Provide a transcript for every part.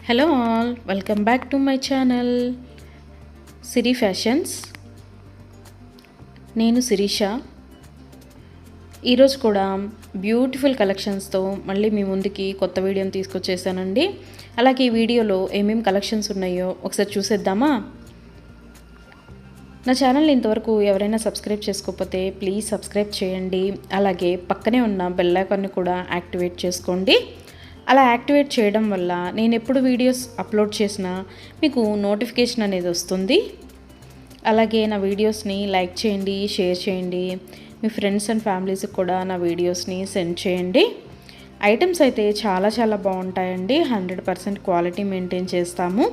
Hello all, welcome back to my channel Siri fashions. నేను శిరీష. ఈరోజు కూడా బ్యూటిఫుల్ కలెక్షన్స్తో మళ్ళీ మీ ముందుకి కొత్త వీడియోని తీసుకొచ్చేసానండి. అలాగే ఈ వీడియోలో ఏమేమి కలెక్షన్స్ ఉన్నాయో ఒకసారి చూసేద్దామా? నా ఛానల్ని ఇంతవరకు ఎవరైనా సబ్స్క్రైబ్ చేసుకోకపోతే ప్లీజ్ సబ్స్క్రైబ్ చేయండి. అలాగే పక్కనే ఉన్న బెల్ ఐకాన్ని కూడా యాక్టివేట్ చేసుకోండి. అలా యాక్టివేట్ చేయడం వల్ల నేను ఎప్పుడు వీడియోస్ అప్లోడ్ చేసినా మీకు నోటిఫికేషన్ అనేది వస్తుంది. అలాగే నా వీడియోస్ని లైక్ చేయండి, షేర్ చేయండి. మీ ఫ్రెండ్స్ అండ్ ఫ్యామిలీస్కి కూడా నా వీడియోస్ని సెండ్ చేయండి. ఐటమ్స్ అయితే చాలా బాగుంటాయండి. 100% క్వాలిటీ మెయింటైన్ చేస్తాము.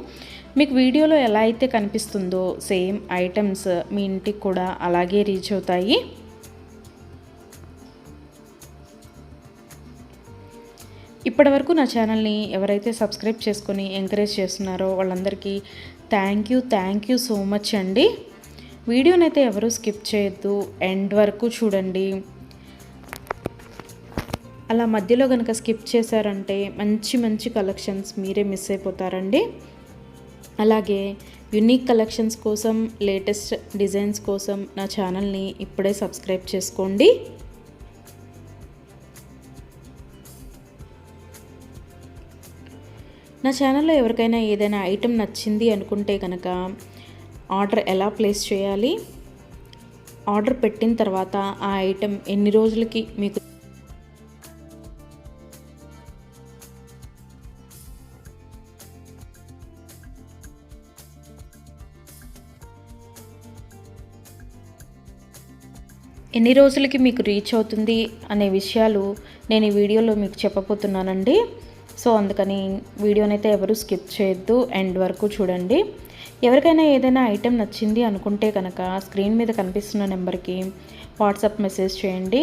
మీకు వీడియోలో ఎలా అయితే కనిపిస్తుందో సేమ్ ఐటమ్స్ మీ ఇంటికి కూడా అలాగే రీచ్ అవుతాయి. ఇప్పటివరకు నా ఛానల్ని ఎవరైతే సబ్స్క్రైబ్ చేసుకొని ఎంకరేజ్ చేస్తున్నారో వాళ్ళందరికీ థ్యాంక్ యూ సో మచ్ అండి. వీడియోనైతే ఎవరు స్కిప్ చేయొద్దు, ఎండ్ వరకు చూడండి. అలా మధ్యలో కనుక స్కిప్ చేశారంటే మంచి కలెక్షన్స్ మీరే మిస్ అయిపోతారండి. అలాగే యూనిక్ కలెక్షన్స్ కోసం, లేటెస్ట్ డిజైన్స్ కోసం నా ఛానల్ని ఇప్పుడే సబ్స్క్రైబ్ చేసుకోండి. నా ఛానల్లో ఎవరికైనా ఏదైనా ఐటెం నచ్చింది అనుకుంటే కనుక ఆర్డర్ ఎలా ప్లేస్ చేయాలి, ఆర్డర్ పెట్టిన తర్వాత ఆ ఐటెం ఎన్ని రోజులకి మీకు రీచ్ అవుతుంది అనే విషయాలు నేను ఈ వీడియోలో మీకు చెప్పబోతున్నానండి. సో అందుకని వీడియోనైతే ఎవరు స్కిప్ చేయొద్దు, ఎండ్ వరకు చూడండి. ఎవరికైనా ఏదైనా ఐటెం నచ్చింది అనుకుంటే కనుక స్క్రీన్ మీద కనిపిస్తున్న నెంబర్కి వాట్సాప్ మెసేజ్ చేయండి.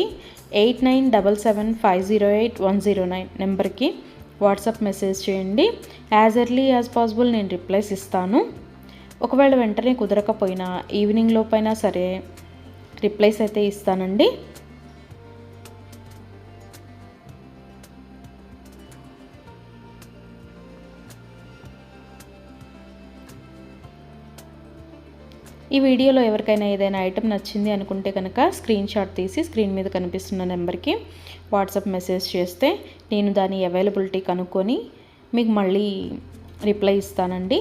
8977508109 నెంబర్కి వాట్సాప్ మెసేజ్ చేయండి. యాజ్ ఎర్లీ యాజ్ పాసిబుల్ నేను రిప్లైస్ ఇస్తాను. ఒకవేళ వెంటనే కుదరకపోయినా ఈవినింగ్ లోపైనా సరే రిప్లైస్ అయితే ఇస్తానండి. ఈ వీడియోలో ఎవరికైనా ఏదైనా ఐటెం నచ్చింది అనుకుంటే కనుక స్క్రీన్ షాట్ తీసి స్క్రీన్ మీద కనిపిస్తున్న నెంబర్కి వాట్సాప్ మెసేజ్ చేస్తే నేను దాని అవైలబిలిటీ కనుక్కొని మీకు మళ్ళీ రిప్లై ఇస్తానండి.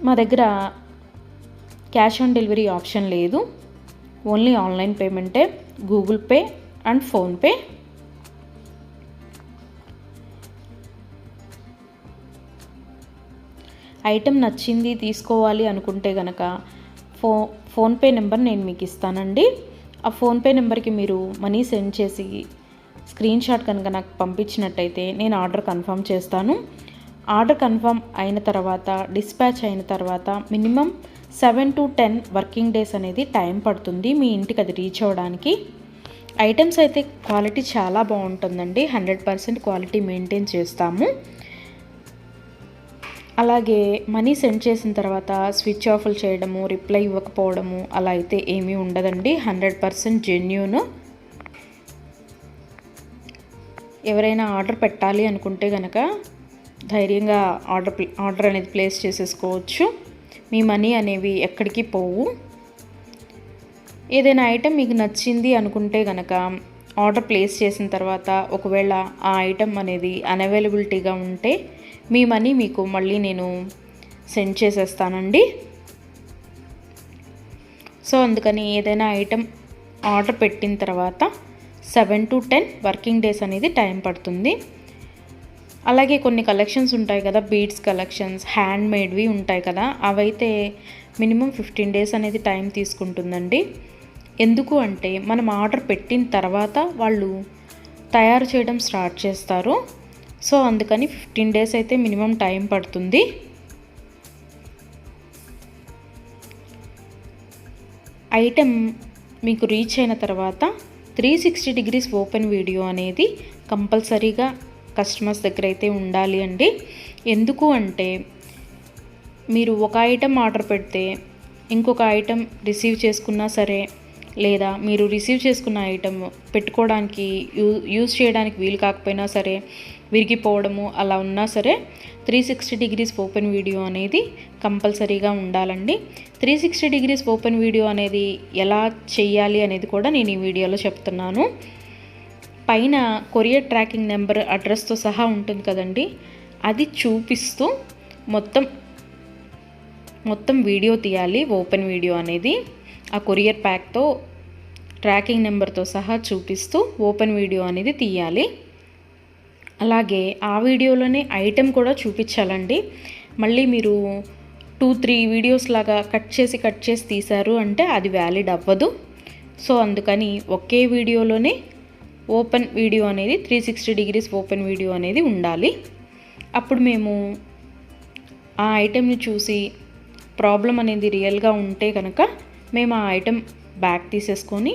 మా దగ్గర క్యాష్ ఆన్ డెలివరీ ఆప్షన్ లేదు, ఓన్లీ ఆన్లైన్ పేమెంటే, Google Pay and PhonePe. Item నచ్చింది తీసుకోవాలి అనుకుంటే కనుక ఫోన్పే నెంబర్ నేను మీకు ఇస్తానండి. ఆ ఫోన్పే నెంబర్కి మీరు మనీ సెండ్ చేసి స్క్రీన్ షాట్ కనుక నాకు పంపించినట్టయితే నేను ఆర్డర్ కన్ఫర్మ్ చేస్తాను. ఆర్డర్ కన్ఫర్మ్ అయిన తర్వాత, డిస్పాచ్ అయిన తర్వాత మినిమం 7 to 10 వర్కింగ్ డేస్ అనేది టైం పడుతుంది మీ ఇంటికి అది రీచ్ అవ్వడానికి. ఐటమ్స్ అయితే క్వాలిటీ చాలా బాగుంటుందండి. 100% క్వాలిటీ మెయింటైన్ చేస్తాము. అలాగే మనీ సెండ్ చేసిన తర్వాత స్విచ్ ఆఫ్లు చేయడము, రిప్లై ఇవ్వకపోవడము అలా అయితే ఏమీ ఉండదండి. 100% జెన్యూన్. ఎవరైనా ఆర్డర్ పెట్టాలి అనుకుంటే కనుక ధైర్యంగా ఆర్డర్ అనేది ప్లేస్ చేసేసుకోవచ్చు. మీ మనీ అనేవి ఎక్కడికి పోవు. ఏదైనా ఐటెం మీకు నచ్చింది అనుకుంటే కనుక ఆర్డర్ ప్లేస్ చేసిన తర్వాత ఒకవేళ ఆ ఐటెం అనేది అన్అవైలబిలిటీగా ఉంటే మీ మనీ మీకు మళ్ళీ నేను సెండ్ చేసేస్తానండి. సో అందుకని ఏదైనా ఐటెం ఆర్డర్ పెట్టిన తర్వాత 7 to 10 వర్కింగ్ డేస్ అనేది టైం పడుతుంది. అలాగే కొన్ని కలెక్షన్స్ ఉంటాయి కదా, బీడ్స్ కలెక్షన్స్, హ్యాండ్ మేడ్వి ఉంటాయి కదా, అవైతే మినిమం 15 డేస్ అనేది టైం తీసుకుంటుందండి. ఎందుకు అంటే మనం ఆర్డర్ పెట్టిన తర్వాత వాళ్ళు తయారు చేయడం స్టార్ట్ చేస్తారు. సో అందుకని 15 డేస్ అయితే మినిమం టైం పడుతుంది. ఐటెం మీకు రీచ్ అయిన తర్వాత 360 degrees ఓపెన్ వీడియో అనేది కంపల్సరీగా కస్టమర్స్ దగ్గర అయితే ఉండాలి అండి. ఎందుకు అంటే మీరు ఒక ఐటెం ఆర్డర్ పెడితే ఇంకొక ఐటెం రిసీవ్ చేసుకున్నా సరే, లేదా మీరు రిసీవ్ చేసుకున్న ఐటమ్ పెట్టుకోవడానికి యూజ్ చేయడానికి వీలు కాకపోయినా సరే విరిగిపోవడము అలా ఉన్నా సరే 360 డిగ్రీస్ ఓపెన్ వీడియో అనేది కంపల్సరీగా ఉండాలండి. 360 డిగ్రీస్ ఓపెన్ వీడియో అనేది ఎలా చేయాలి అనేది కూడా నేను ఈ వీడియోలో చెప్తున్నాను. పైన కొరియర్ ట్రాకింగ్ నెంబర్ అడ్రస్తో సహా ఉంటుంది కదండి, అది చూపిస్తూ మొత్తం వీడియో తీయాలి. ఓపెన్ వీడియో అనేది ఆ కొరియర్ ప్యాక్తో ట్రాకింగ్ నెంబర్తో సహా చూపిస్తూ ఓపెన్ వీడియో అనేది తీయాలి. అలాగే ఆ వీడియోలోనే ఐటెం కూడా చూపించాలండి. మళ్ళీ మీరు 2-3 వీడియోస్ లాగా కట్ చేసి తీశారు అంటే అది వ్యాలిడ్ అవ్వదు. సో అందుకని ఒకే వీడియోలోనే ఓపెన్ వీడియో అనేది 360 డిగ్రీస్ ఓపెన్ వీడియో అనేది ఉండాలి. అప్పుడు మేము ఆ ఐటెంని చూసి ప్రాబ్లం అనేది రియల్గా ఉంటే కనుక మేము ఆ ఐటెం బ్యాక్ తీసేసుకొని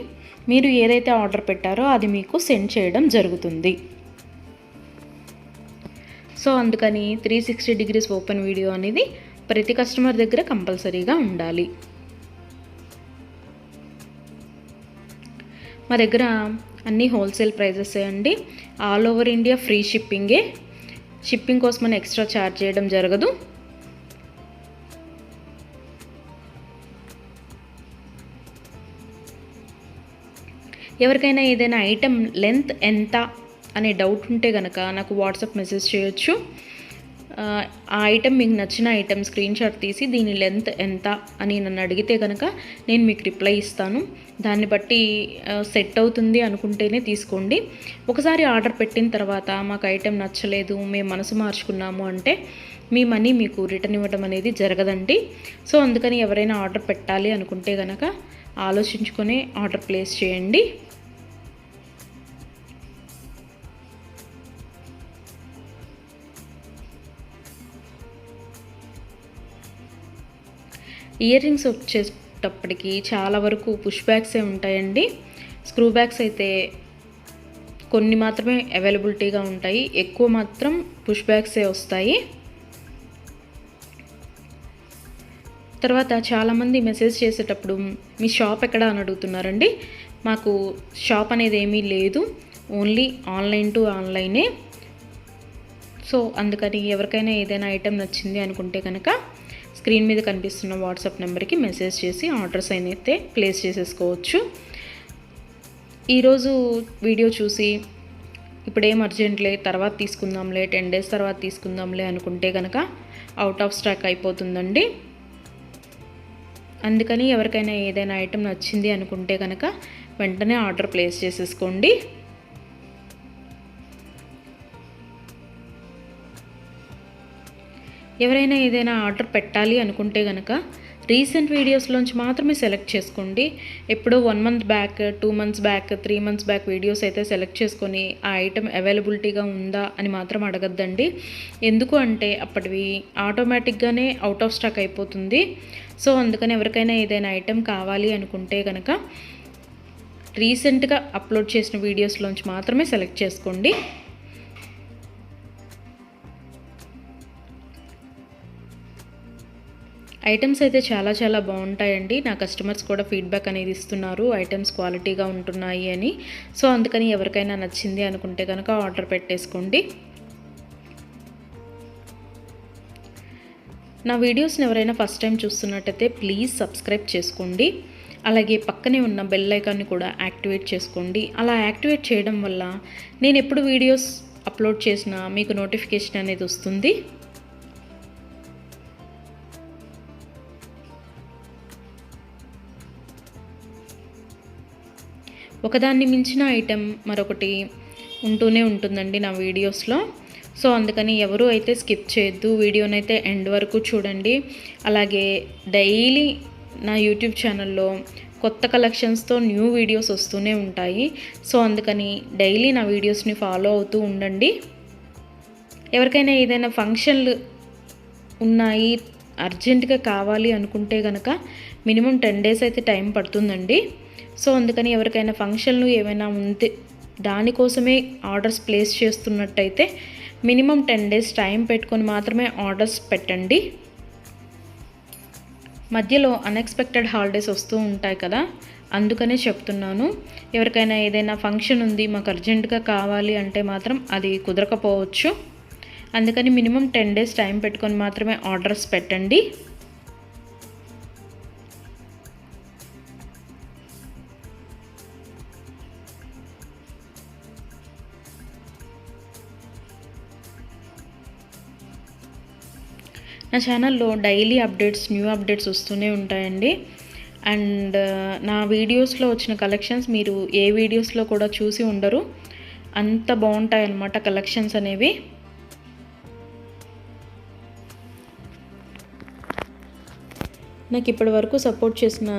మీరు ఏదైతే ఆర్డర్ పెట్టారో అది మీకు సెండ్ చేయడం జరుగుతుంది. సో అందుకని 360 డిగ్రీస్ ఓపెన్ వీడియో అనేది ప్రతి కస్టమర్ దగ్గర కంపల్సరీగా ఉండాలి. మా దగ్గర అన్నీ హోల్సేల్ ప్రైజెస్ అండి. ఆల్ ఓవర్ ఇండియా ఫ్రీ షిప్పింగే. షిప్పింగ్ కోసం మనం ఎక్స్ట్రా ఛార్జ్ చేయడం జరగదు. ఎవరికైనా ఏదైనా ఐటెం లెంత్ ఎంత అనే డౌట్ ఉంటే కనుక నాకు వాట్సాప్ మెసేజ్ చేయొచ్చు. ఆ ఐటెం మీకు నచ్చిన ఐటెం స్క్రీన్ షాట్ తీసి దీని లెంత్ ఎంత అని నన్ను అడిగితే కనుక నేను మీకు రిప్లై ఇస్తాను. దాన్ని బట్టి సెట్ అవుతుంది అనుకుంటేనే తీసుకోండి. ఒకసారి ఆర్డర్ పెట్టిన తర్వాత మాకు ఐటెం నచ్చలేదు, మేము మనసు మార్చుకున్నాము అంటే మీ మనీ మీకు రిటర్న్ ఇవ్వడం అనేది జరగదండి. సో అందుకని ఎవరైనా ఆర్డర్ పెట్టాలి అనుకుంటే కనుక ఆలోచించుకొని ఆర్డర్ ప్లేస్ చేయండి. ఇయర్ రింగ్స్ వచ్చేటప్పటికి చాలా వరకు పుష్ బ్యాగ్సే ఉంటాయండి. స్క్రూ బ్యాగ్స్ అయితే కొన్ని మాత్రమే అవైలబిలిటీగా ఉంటాయి, ఎక్కువ మాత్రం పుష్ బ్యాగ్సే వస్తాయి. తర్వాత చాలామంది మెసేజ్ చేసేటప్పుడు మీ షాప్ ఎక్కడ అని అడుగుతున్నారండి. మాకు షాప్ అనేది ఏమీ లేదు, ఓన్లీ ఆన్లైన్ టు ఆన్లైనే. సో అందుకని ఎవరికైనా ఏదైనా ఐటెం నచ్చింది అనుకుంటే కనుక స్క్రీన్ మీద కనిపిస్తున్న వాట్సాప్ నెంబర్కి మెసేజ్ చేసి ఆర్డర్స్ అయితే ప్లేస్ చేసేసుకోవచ్చు. ఈరోజు వీడియో చూసి ఇప్పుడేం అర్జెంట్లే తర్వాత తీసుకుందాంలే, 10 days తర్వాత తీసుకుందాంలే అనుకుంటే కనుక అవుట్ ఆఫ్ స్టాక్ అయిపోతుందండి. అందుకని ఎవరికైనా ఏదైనా ఐటెం నచ్చింది అనుకుంటే కనుక వెంటనే ఆర్డర్ ప్లేస్ చేసేసుకోండి. ఎవరైనా ఏదైనా ఆర్డర్ పెట్టాలి అనుకుంటే కనుక రీసెంట్ వీడియోస్లోంచి మాత్రమే సెలెక్ట్ చేసుకోండి. ఎప్పుడో 1 month back, 2 months back, 3 months back videos అయితే సెలెక్ట్ చేసుకొని ఆ ఐటెం అవైలబిలిటీగా ఉందా అని మాత్రం అడగద్దండి. ఎందుకు అంటే అప్పటివి ఆటోమేటిక్గానే అవుట్ ఆఫ్ స్టాక్ అయిపోతుంది. సో అందుకని ఎవరికైనా ఏదైనా ఐటెం కావాలి అనుకుంటే కనుక రీసెంట్గా అప్లోడ్ చేసిన వీడియోస్లోంచి మాత్రమే సెలెక్ట్ చేసుకోండి. ఐటమ్స్ అయితే చాలా బాగుంటాయండి. నా కస్టమర్స్ కూడా ఫీడ్బ్యాక్ అనేది ఇస్తున్నారు, ఐటమ్స్ క్వాలిటీగా ఉంటున్నాయి అని. సో అందుకని ఎవరికైనా నచ్చింది అనుకుంటే కనుక ఆర్డర్ పెట్టేసుకోండి. నా వీడియోస్ని ఎవరైనా ఫస్ట్ టైం చూస్తున్నట్టయితే ప్లీజ్ సబ్స్క్రైబ్ చేసుకోండి. అలాగే పక్కనే ఉన్న బెల్ ఐకాన్ని కూడా యాక్టివేట్ చేసుకోండి. అలా యాక్టివేట్ చేయడం వల్ల నేను ఎప్పుడు వీడియోస్ అప్లోడ్ చేసినా మీకు నోటిఫికేషన్ అనేది వస్తుంది. ఒకదాన్ని మించిన ఐటెం మరొకటి ఉంటూనే ఉంటుందండి నా వీడియోస్లో. సో అందుకని ఎవరు అయితే స్కిప్ చేయొద్దు, వీడియోనైతే ఎండ్ వరకు చూడండి. అలాగే డైలీ నా యూట్యూబ్ ఛానల్లో కొత్త కలెక్షన్స్తో న్యూ వీడియోస్ వస్తూనే ఉంటాయి. సో అందుకని డైలీ నా వీడియోస్ని ఫాలో అవుతూ ఉండండి. ఎవరికైనా ఏదైనా ఫంక్షన్లు ఉన్నాయి, అర్జెంటుగా కావాలి అనుకుంటే కనుక మినిమం 10 days అయితే టైం పడుతుందండి. సో అందుకని ఎవరికైనా ఫంక్షన్లు ఏమైనా ఉంటే దానికోసమే ఆర్డర్స్ ప్లేస్ చేస్తున్నట్టయితే మినిమం 10 days టైం పెట్టుకొని మాత్రమే ఆర్డర్స్ పెట్టండి. మధ్యలో అన్ఎక్స్పెక్టెడ్ హాలిడేస్ వస్తూ ఉంటాయి కదా, అందుకనే చెప్తున్నాను. ఎవరికైనా ఏదైనా ఫంక్షన్ ఉంది మాకు అర్జెంటుగా కావాలి అంటే మాత్రం అది కుదరకపోవచ్చు. అందుకని మినిమం 10 days టైం పెట్టుకొని మాత్రమే ఆర్డర్స్ పెట్టండి. నా ఛానల్లో డైలీ అప్డేట్స్, న్యూ అప్డేట్స్ వస్తూనే ఉంటాయండి. అండ్ నా వీడియోస్లో వచ్చిన కలెక్షన్స్ మీరు ఏ వీడియోస్లో కూడా చూసి ఉండరు, అంత బాగుంటాయి అన్నమాట కలెక్షన్స్ అనేవి. నాకు ఇప్పటి వరకు సపోర్ట్ చేసిన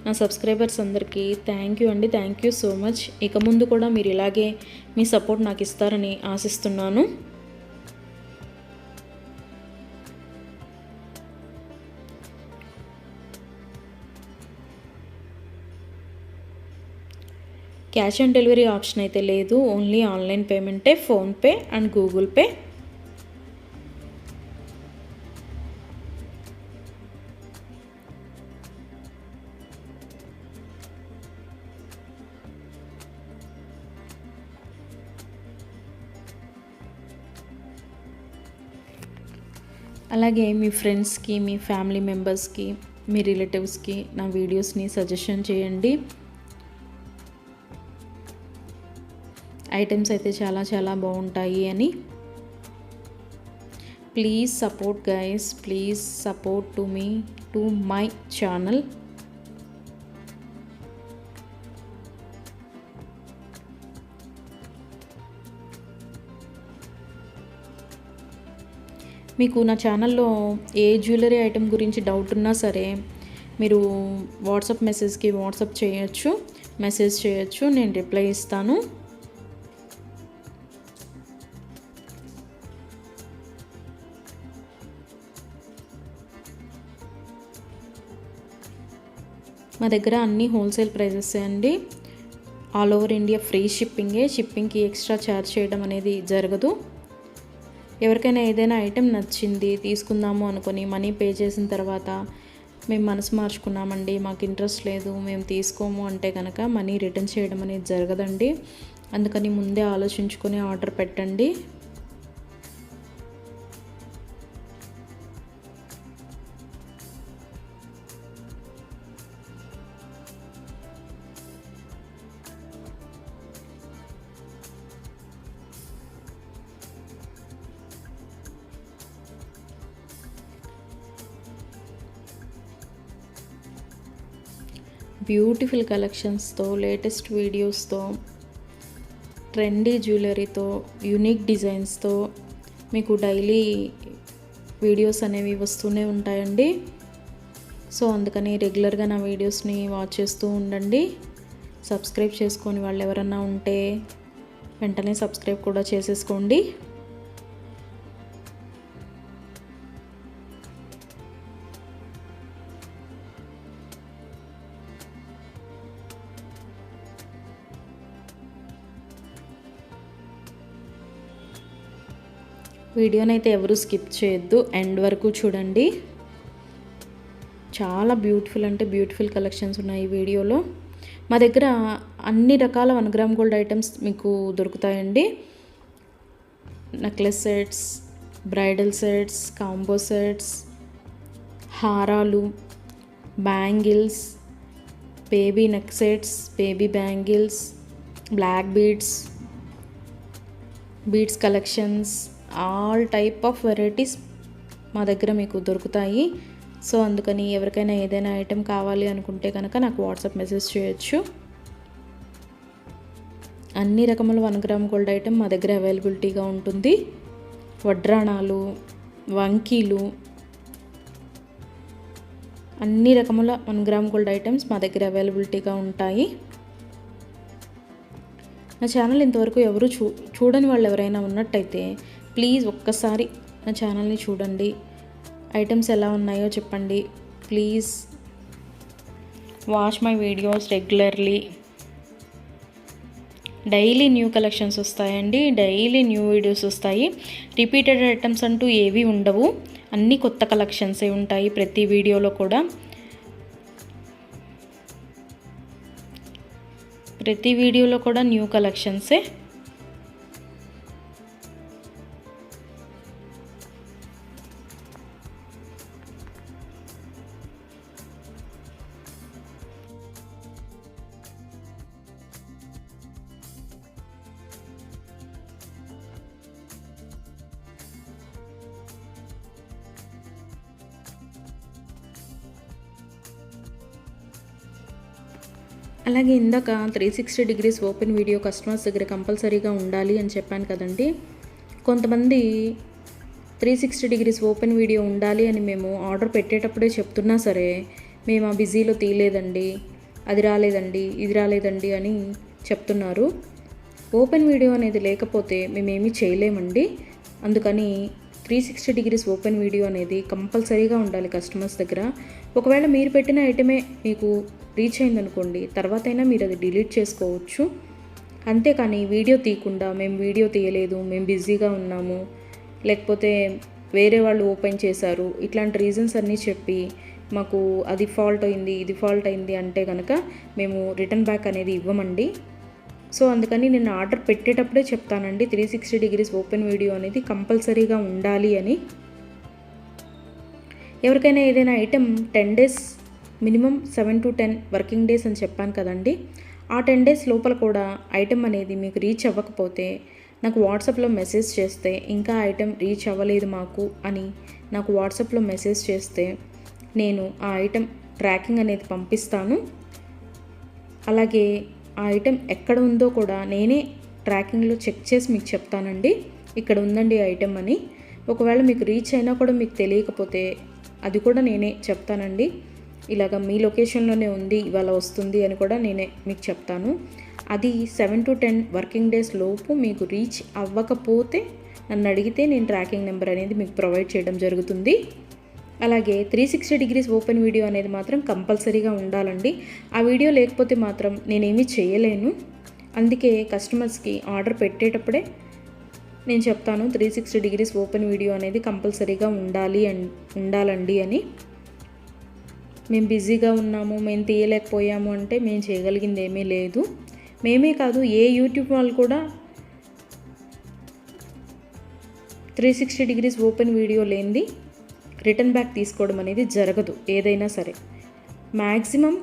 నా సబ్స్క్రైబర్స్ అందరికీ థ్యాంక్ యూ అండి. Thank you so much. ఇక ముందు కూడా మీరు ఇలాగే మీ సపోర్ట్ నాకు ఇస్తారని ఆశిస్తున్నాను. క్యాష్ ఆన్ డెలివరీ ఆప్షన్ అయితే లేదు, ఓన్లీ ఆన్లైన్ పేమెంటే, ఫోన్పే అండ్ గూగుల్ పే. అలాగే మీ ఫ్రెండ్స్కి, మీ ఫ్యామిలీ మెంబర్స్కి, మీ రిలేటివ్స్కి నా వీడియోస్ని సజెషన్ చేయండి. ఐటమ్స్ అయితే చాలా బాగుంటాయి అని. Please support guys, please support to my channel. మీకు నా ఛానల్లో ఏ జ్యువెలరీ ఐటెం గురించి డౌట్ ఉన్నా సరే మీరు వాట్సాప్ మెసేజ్కి మెసేజ్ చేయొచ్చు, నేను రిప్లై ఇస్తాను. మా దగ్గర అన్నీ హోల్సేల్ ప్రైజెస్ అండి. ఆల్ ఓవర్ ఇండియా ఫ్రీ షిప్పింగ్కి ఎక్స్ట్రా ఛార్జ్ చేయడం అనేది జరగదు. ఎవరికైనా ఏదైనా ఐటెం నచ్చింది తీసుకుందాము అనుకొని మనీ పే చేసిన తర్వాత మేము మనసు మార్చుకున్నామండి, మాకు ఇంట్రెస్ట్ లేదు, మేము తీసుకోము అంటే కనుక మనీ రిటర్న్ చేయడం అనేది జరగదండి. అందుకని ముందే ఆలోచించుకొని ఆర్డర్ పెట్టండి. బ్యూటిఫుల్ కలెక్షన్స్తో, లేటెస్ట్ వీడియోస్తో, ట్రెండీ జ్యువెలరీతో, యూనిక్ డిజైన్స్తో మీకు డైలీ వీడియోస్ అనేవి వస్తూనే ఉంటాయండి. సో అందుకని రెగ్యులర్గా నా వీడియోస్ని వాచ్ చేస్తూ ఉండండి. సబ్స్క్రైబ్ చేసుకొని వాళ్ళు ఎవరన్నా ఉంటే వెంటనే సబ్స్క్రైబ్ కూడా చేసేసుకోండి. వీడియోనైతే ఎవరు స్కిప్ చేయొద్దు, ఎండ్ వరకు చూడండి. చాలా బ్యూటిఫుల్ కలెక్షన్స్ ఉన్నాయి ఈ వీడియోలో. మా దగ్గర అన్ని రకాల 1 గ్రామ్ గోల్డ్ ఐటమ్స్ మీకు దొరుకుతాయండి. Necklace sets, bridal sets, combo sets, హారాలు, bangles, baby neck sets, baby bangles, black beads collections, all type of varieties మా దగ్గర మీకు దొరుకుతాయి. సో అందుకని ఎవరికైనా ఏదైనా ఐటెం కావాలి అనుకుంటే కనుక నాకు వాట్సాప్ మెసేజ్ చేయొచ్చు. అన్ని రకముల 1 గ్రామ్ గోల్డ్ ఐటెం మా దగ్గర అవైలబిలిటీగా ఉంటుంది. వడ్రాణాలు, వంకీలు, అన్ని రకముల 1 గ్రామ్ గోల్డ్ ఐటమ్స్ మా దగ్గర అవైలబిలిటీగా ఉంటాయి. నా ఛానల్ ఇంతవరకు ఎవరు చూడని వాళ్ళు ఎవరైనా ఉన్నట్టయితే ప్లీజ్ ఒక్కసారి నా ఛానల్ని చూడండి, ఐటమ్స్ ఎలా ఉన్నాయో చెప్పండి. Please watch my videos regularly. Daily new collections వస్తాయండి, డైలీ న్యూ వీడియోస్ వస్తాయి. రిపీటెడ్ ఐటమ్స్ అంటూ ఏవి ఉండవు. అన్నీ కొత్త కలెక్షన్సే ఉంటాయి ప్రతి వీడియోలో కూడా. న్యూ కలెక్షన్సే. అలాగే ఇందాక 360 డిగ్రీస్ ఓపెన్ వీడియో కస్టమర్స్ దగ్గర కంపల్సరీగా ఉండాలి అని చెప్పాను కదండి. కొంతమంది 360 డిగ్రీస్ ఓపెన్ వీడియో ఉండాలి అని మేము ఆర్డర్ పెట్టేటప్పుడే చెప్తున్నా సరే, మేము ఆ బిజీలో తీయలేదండి, అది రాలేదండి, ఇది రాలేదండి అని చెప్తున్నారు. ఓపెన్ వీడియో అనేది లేకపోతే మేమేమీ చేయలేమండి. అందుకని 360 డిగ్రీస్ ఓపెన్ వీడియో అనేది కంపల్సరీగా ఉండాలి కస్టమర్స్ దగ్గర. ఒకవేళ మీరు పెట్టిన ఐటమే మీకు రీచ్ అయిందనుకోండి, తర్వాత అయినా మీరు అది డిలీట్ చేసుకోవచ్చు. అంతేకాని వీడియో తీయకుండా మేము వీడియో తీయలేదు, మేము బిజీగా ఉన్నాము, లేకపోతే వేరే వాళ్ళు ఓపెన్ చేశారు, ఇట్లాంటి రీజన్స్ అన్నీ చెప్పి మాకు అది ఫాల్ట్ అయింది, ఇది ఫాల్ట్ అయింది అంటే కనుక మేము రిటర్న్ బ్యాక్ అనేది ఇవ్వమండి. సో అందుకని నేను ఆర్డర్ పెట్టేటప్పుడే చెప్తానండి 360 డిగ్రీస్ ఓపెన్ వీడియో అనేది కంపల్సరీగా ఉండాలి అని. ఎవరికైనా ఏదైనా item 10 days minimum 7 to 10 working days అని చెప్పాను కదండి. ఆ 10 డేస్ లోపల కూడా ఐటెం అనేది మీకు రీచ్ అవ్వకపోతే నాకు వాట్సాప్లో మెసేజ్ చేస్తే, ఇంకా ఐటెం రీచ్ అవ్వలేదు మాకు అని నాకు వాట్సాప్లో మెసేజ్ చేస్తే నేను ఆ ఐటెం ట్రాకింగ్ అనేది పంపిస్తాను. అలాగే ఆ ఐటెం ఎక్కడ ఉందో కూడా నేనే ట్రాకింగ్లో చెక్ చేసి మీకు చెప్తానండి, ఇక్కడ ఉందండి ఐటెం అని. ఒకవేళ మీకు రీచ్ అయినా కూడా మీకు తెలియకపోతే అది కూడా నేనే చెప్తానండి, ఇలాగ మీ లొకేషన్లోనే ఉంది, ఇవాళ వస్తుంది అని కూడా నేనే మీకు చెప్తాను. అది 7 to 10 వర్కింగ్ డేస్ లోపు మీకు రీచ్ అవ్వకపోతే నన్ను అడిగితే నేను ట్రాకింగ్ నెంబర్ అనేది మీకు ప్రొవైడ్ చేయడం జరుగుతుంది. అలాగే 360 డిగ్రీస్ ఓపెన్ వీడియో అనేది మాత్రం కంపల్సరీగా ఉండాలండి. ఆ వీడియో లేకపోతే మాత్రం నేనేమీ చేయలేను. అందుకే కస్టమర్స్కి ఆర్డర్ పెట్టేటప్పుడే నేను చెప్తాను 360 డిగ్రీస్ ఓపెన్ వీడియో అనేది కంపల్సరీగా ఉండాలండి అని. మేము బిజీగా ఉన్నాము, మేము తీయలేకపోయాము అంటే మేము చేయగలిగింది ఏమీ లేదు. మేమే కాదు, ఏ యూట్యూబ్ వాళ్ళు కూడా 360 డిగ్రీస్ ఓపెన్ వీడియో లేనిది రిటర్న్ బ్యాక్ తీసుకోవడం అనేది జరగదు. ఏదైనా సరే మ్యాక్సిమం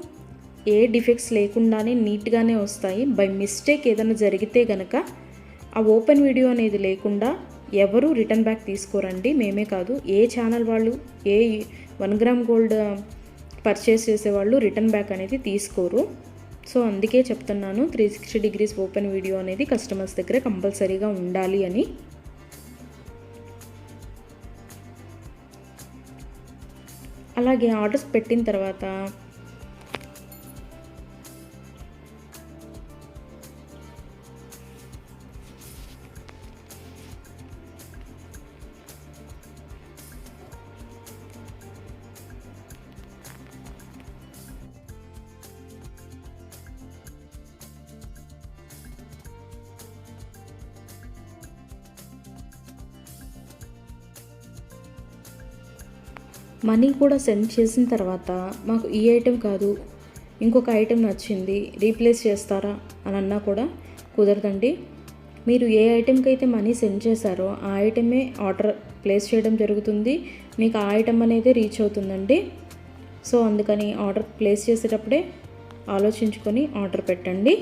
ఏ డిఫెక్ట్స్ లేకుండానే నీట్గానే వస్తాయి. బై మిస్టేక్ ఏదైనా జరిగితే గనక ఆ ఓపెన్ వీడియో అనేది లేకుండా ఎవరు రిటర్న్ బ్యాక్ తీసుకోరండి. మేమే కాదు, ఏ ఛానల్ వాళ్ళు, ఏ 1 గ్రామ్ గోల్డ్ పర్చేస్ చేసేవాళ్ళు రిటర్న్ బ్యాక్ అనేది తీసుకోరు. సో అందుకే చెప్తున్నాను 360 డిగ్రీస్ ఓపెన్ వీడియో అనేది కస్టమర్స్ దగ్గర కంపల్సరీగా ఉండాలి అని. అలాగే ఆర్డర్స్ పెట్టిన తర్వాత మనీ కూడా సెండ్ చేసిన తర్వాత మాకు ఈ ఐటెం కాదు ఇంకొక ఐటెం నచ్చింది రీప్లేస్ చేస్తారా అని అన్నా కూడా కుదరదండి. మీరు ఏ ఐటెంకి అయితే మనీ సెండ్ చేశారో ఆ ఐటమే ఆర్డర్ ప్లేస్ చేయడం జరుగుతుంది. మీకు ఆ ఐటెం అనేది రీచ్ అవుతుందండి. సో అందుకని ఆర్డర్ ప్లేస్ చేసేటప్పుడే ఆలోచించుకొని ఆర్డర్ పెట్టండి.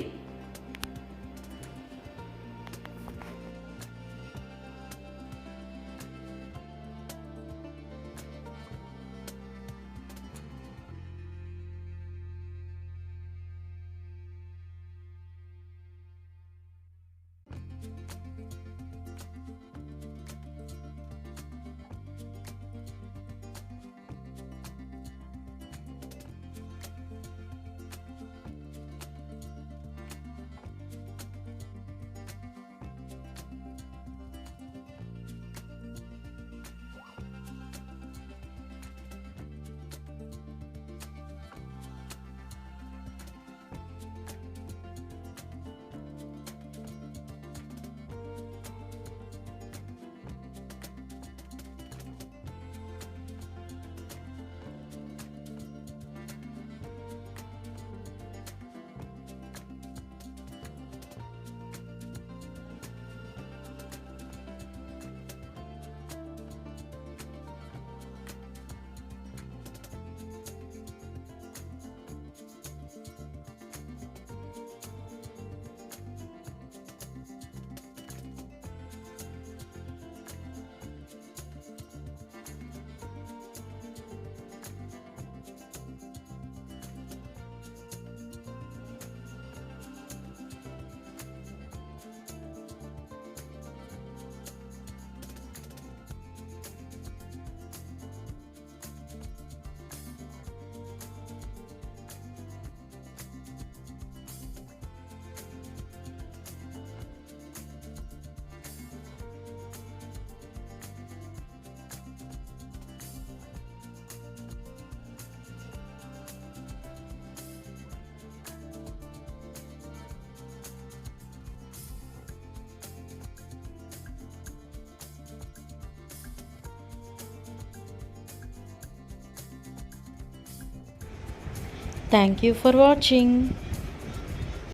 Thank you for watching.